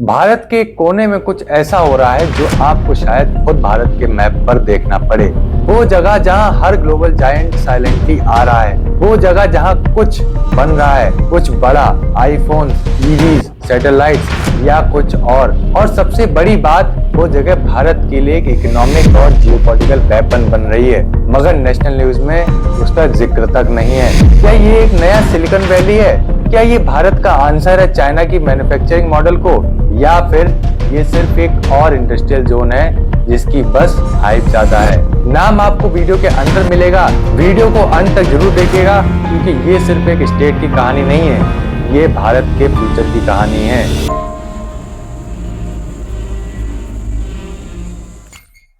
भारत के कोने में कुछ ऐसा हो रहा है जो आपको शायद खुद भारत के मैप पर देखना पड़े। वो जगह जहां हर ग्लोबल जायंट साइलेंटली आ रहा है, वो जगह जहां कुछ बन रहा है, कुछ बड़ा, आईफोन, ईवीज, सैटेलाइट्स या कुछ और सबसे बड़ी बात, वो जगह भारत के लिए एक इकोनॉमिक और जियोपॉलिटिकल वेपन बन रही है, मगर नेशनल न्यूज में उसका जिक्र तक नहीं है। क्या ये एक नया सिलिकॉन वैली है? क्या ये भारत का आंसर है चाइना की मैन्युफैक्चरिंग मॉडल को, या फिर ये सिर्फ एक और इंडस्ट्रियल जोन है जिसकी बस हाइप ज्यादा है? नाम आपको वीडियो के अंदर मिलेगा। वीडियो को अंत तक जरूर देखिएगा, क्योंकि ये सिर्फ एक स्टेट की कहानी नहीं है, ये भारत के फ्यूचर की कहानी है।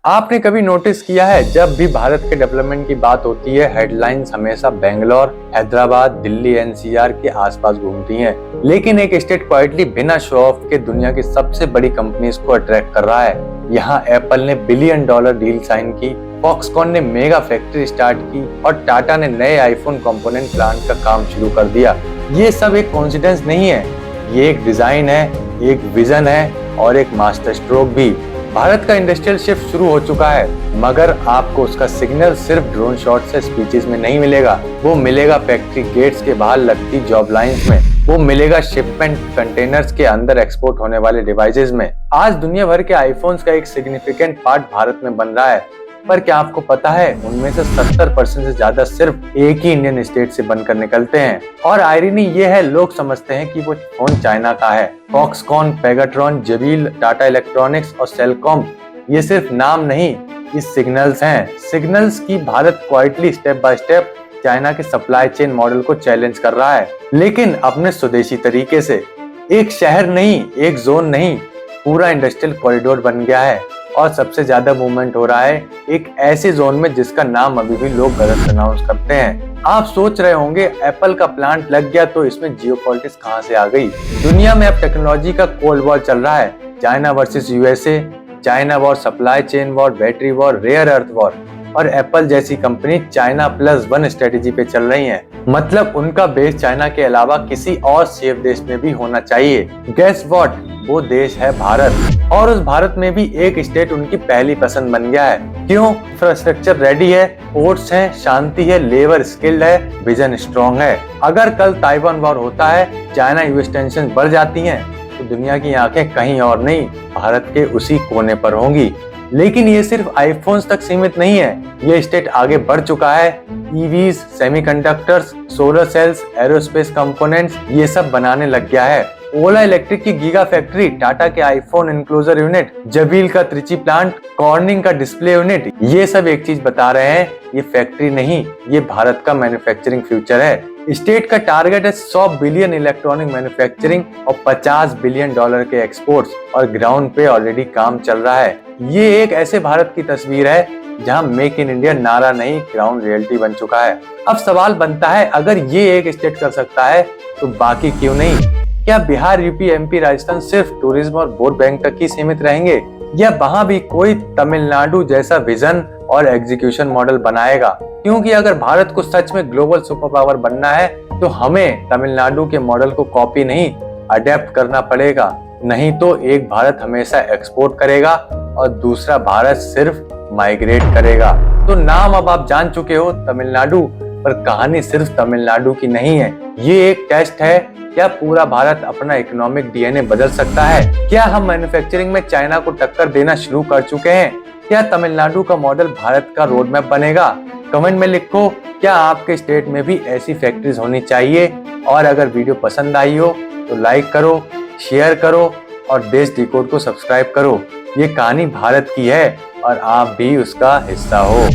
आपने कभी नोटिस किया है, जब भी भारत के डेवलपमेंट की बात होती है, हेडलाइंस हमेशा बेंगलोर, हैदराबाद, दिल्ली, एनसीआर के आसपास घूमती हैं। लेकिन एक स्टेट क्वाइटली बिना शो ऑफ के दुनिया की सबसे बड़ी कंपनीज को अट्रैक्ट कर रहा है। यहाँ एप्पल ने $1 बिलियन डील साइन की, फॉक्सकॉन ने मेगा फैक्ट्री स्टार्ट की और टाटा ने नए आईफोन कंपोनेंट प्लांट का काम शुरू कर दिया। ये सब एक कोइंसिडेंस नहीं है, ये एक डिजाइन है, एक विजन है और एक मास्टर स्ट्रोक भी। भारत का इंडस्ट्रियल शिफ्ट शुरू हो चुका है, मगर आपको उसका सिग्नल सिर्फ ड्रोन शॉट से स्पीचेस में नहीं मिलेगा। वो मिलेगा फैक्ट्री गेट्स के बाहर लगती जॉब लाइंस में, वो मिलेगा शिपमेंट कंटेनर्स के अंदर एक्सपोर्ट होने वाले डिवाइसेस में। आज दुनिया भर के आईफोन्स का एक सिग्निफिकेंट पार्ट भारत में बन रहा है, पर क्या आपको पता है उनमें से 70% से ज्यादा सिर्फ एक ही इंडियन स्टेट से बनकर निकलते हैं। और आयरनी ये है, लोग समझते हैं कि वो फोन चाइना का है। फॉक्सकॉन, पेगाट्रॉन, जेबील, टाटा इलेक्ट्रॉनिक्स और सेलकॉम, ये सिर्फ नाम नहीं, ये सिग्नल्स हैं। सिग्नल्स की Bharat quietly step by step China के सप्लाई चेन मॉडल को चैलेंज कर रहा है, लेकिन अपने स्वदेशी तरीके से। एक शहर नहीं, एक जोन नहीं, पूरा इंडस्ट्रियल कॉरिडोर बन गया है। और सबसे ज्यादा मूवमेंट हो रहा है एक ऐसे जोन में जिसका नाम अभी भी लोग गलत अनाउंस करते हैं। आप सोच रहे होंगे एप्पल का प्लांट लग गया तो इसमें जियोपॉलिटिक्स कहां से आ गई? दुनिया में अब टेक्नोलॉजी का कोल्ड वॉर चल रहा है, China versus USA, China war, supply chain war, battery war, rare earth war. और एप्पल जैसी कंपनी चाइना +1 स्ट्रेटेजी पे चल रही है, मतलब उनका बेस चाइना के अलावा किसी और सेफ देश में भी होना चाहिए। Guess what? वो देश है भारत। और उस भारत में भी एक स्टेट उनकी पहली पसंद बन गया है। क्यों? इंफ्रास्ट्रक्चर रेडी है, पोर्ट्स हैं, शांति है, लेबर स्किल्ड है, विजन स्ट्रॉन्ग है। अगर कल ताइवान वॉर होता है, चाइना यूएस टेंशन बढ़ जाती हैं, तो दुनिया की आंखें कहीं और नहीं, भारत के उसी कोने पर होंगी। लेकिन ये सिर्फ आईफोन्स तक सीमित नहीं है, ये स्टेट आगे बढ़ चुका है। EVs, semiconductors, solar cells, aerospace components, ये सब बनाने लग गया है। ओला इलेक्ट्रिक की गीगा फैक्ट्री, टाटा के आईफोन इनक्लोजर यूनिट, जबील का त्रिची प्लांट, कॉर्निंग का डिस्प्ले यूनिट, ये सब एक चीज बता रहे हैं, ये फैक्ट्री नहीं, ये भारत का मैन्युफैक्चरिंग फ्यूचर है। स्टेट का टारगेट है 100 बिलियन इलेक्ट्रॉनिक मैन्युफैक्चरिंग और $50 बिलियन के एक्सपोर्ट्स, और ग्राउंड पे ऑलरेडी काम चल रहा है। ये एक ऐसे भारत की तस्वीर है जहां मेक इन इंडिया नारा नहीं, ग्राउंड रियलिटी बन चुका है। अब सवाल बनता है, अगर ये एक स्टेट कर सकता है तो बाकी क्यों नहीं? क्या बिहार, यूपी, एमपी, राजस्थान सिर्फ टूरिज्म और वोट बैंक तक ही सीमित रहेंगे, या वहां भी कोई तमिलनाडु जैसा विजन और एग्जीक्यूशन मॉडल बनाएगा? क्योंकि अगर भारत को सच में ग्लोबल सुपर पावर बनना है, तो हमें तमिलनाडु के मॉडल को कॉपी नहीं, अडेप्ट करना पड़ेगा। नहीं तो एक भारत हमेशा एक्सपोर्ट करेगा और दूसरा भारत सिर्फ माइग्रेट करेगा। तो नाम अब आप जान चुके हो, तमिलनाडु, पर कहानी सिर्फ तमिलनाडु की नहीं है। ये एक टेस्ट है, क्या पूरा भारत अपना इकोनॉमिक डीएनए बदल सकता है? क्या हम मैन्युफैक्चरिंग में चाइना को टक्कर देना शुरू कर चुके हैं? क्या तमिलनाडु का मॉडल भारत का रोड मैप बनेगा? कमेंट में लिखो, क्या आपके स्टेट में भी ऐसी फैक्ट्रीज होनी चाहिए? और अगर वीडियो पसंद आई हो तो लाइक करो, शेयर करो और देश डिकोड को सब्सक्राइब करो। ये कहानी भारत की है और आप भी उसका हिस्सा हो।